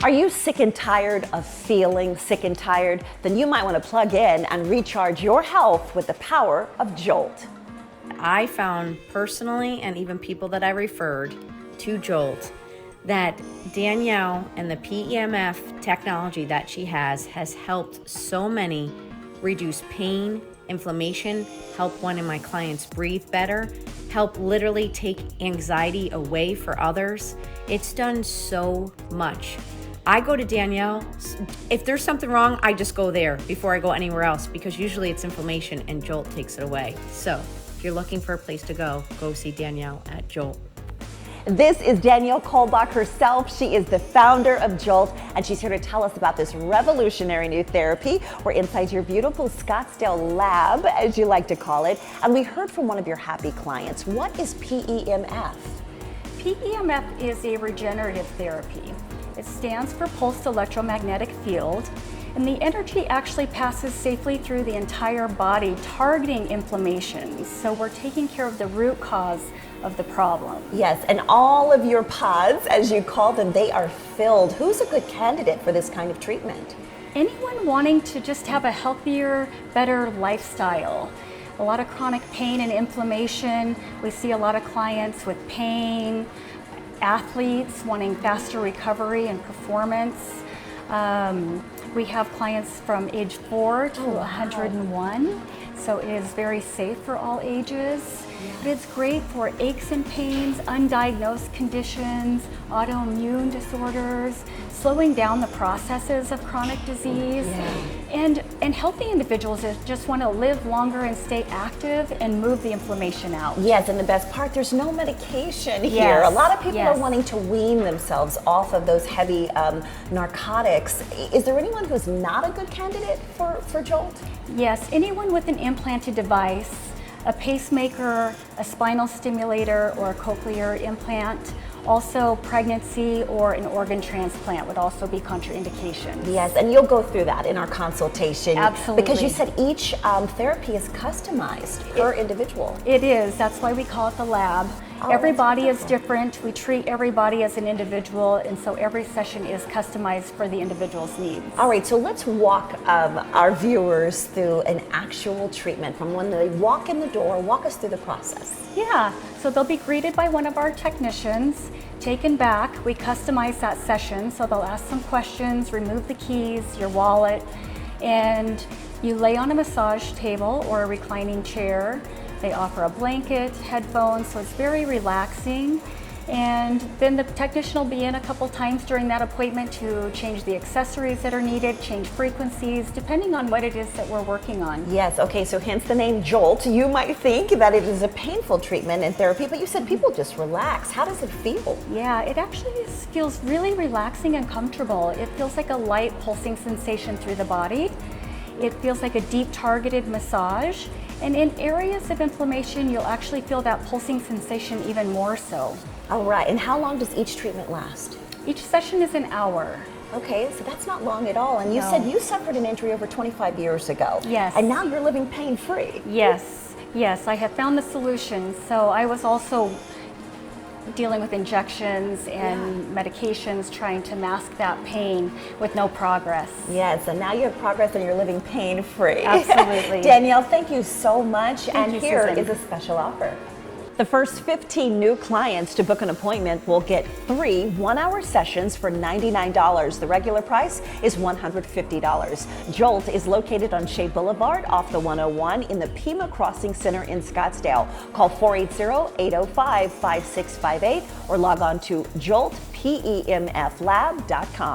Are you sick and tired of feeling sick and tired? Then you might want to plug in and recharge your health with the power of Jolt. I found personally, and even people that I referred to Jolt, that Danielle and the PEMF technology that she has helped so many reduce pain, inflammation, help one of my clients breathe better, help literally take anxiety away for others. It's done so much. I go to Danielle. If there's something wrong, I just go there before I go anywhere else, because usually it's inflammation and Jolt takes it away. So if you're looking for a place to go see Danielle at Jolt. This is Danielle Kolbach herself. She is the founder of Jolt, and she's here to tell us about this revolutionary new therapy. We're inside your beautiful Scottsdale lab, as you like to call it, and we heard from one of your happy clients. What is PEMF? PEMF is a regenerative therapy. It stands for pulsed electromagnetic field, and the energy actually passes safely through the entire body, targeting inflammation. So we're taking care of the root cause of the problem. Yes, and all of your pods, as you call them, they are filled. Who's a good candidate for this kind of treatment? Anyone wanting to just have a healthier, better lifestyle. A lot of chronic pain and inflammation. We see a lot of clients with pain, athletes wanting faster recovery and performance. We have clients from age 4 to 101, so it is very safe for all ages. But it's great for aches and pains, undiagnosed conditions, autoimmune disorders, slowing down the processes of chronic disease, and healthy individuals that just want to live longer and stay active and move the inflammation out. Yes, and the best part, there's no medication here. Yes, A lot of people are wanting to wean themselves off of those heavy narcotics. Is there anyone who's not a good candidate for Jolt? Yes, anyone with an implanted device, a pacemaker, a spinal stimulator, or a cochlear implant. Also, pregnancy or an organ transplant would also be contraindications. Yes, and you'll go through that in our consultation. Absolutely. Because you said each therapy is customized per individual. It is. That's why we call it the lab. Oh, every that's body is wonderful. different. We treat every body as an individual, and so every session is customized for the individual's needs. All right, so let's walk our viewers through an actual treatment from when they walk in the door. Walk us through the process. Yeah, so they'll be greeted by one of our technicians, taken back. We customize that session, so they'll ask some questions, remove the keys, your wallet, and you lay on a massage table or a reclining chair. They offer a blanket, headphones, so it's very relaxing. And then the technician will be in a couple times during that appointment to change the accessories that are needed, change frequencies, depending on what it is that we're working on. Yes, okay, so hence the name Jolt. You might think that it is a painful treatment and therapy, but you said people just relax. How does it feel? Yeah, it actually feels really relaxing and comfortable. It feels like a light pulsing sensation through the body. It feels like a deep targeted massage. And in areas of inflammation, you'll actually feel that pulsing sensation even more so. All right, and how long does each treatment last? Each session is an hour. Okay, so that's not long at all. And you No. said you suffered an injury over 25 years ago. Yes. And now you're living pain-free. Yes, I have found the solution. So I was also dealing with injections and medications, trying to mask that pain with no progress. Yes, and now you have progress and you're living pain-free. Absolutely. Danielle, thank you so much. Thank you, Here Susan. is a special offer. The first 15 new clients to book an appointment will get 3 one-hour sessions for $99. The regular price is $150. Jolt is located on Shea Boulevard off the 101 in the Pima Crossing Center in Scottsdale. Call 480-805-5658 or log on to joltpemflab.com.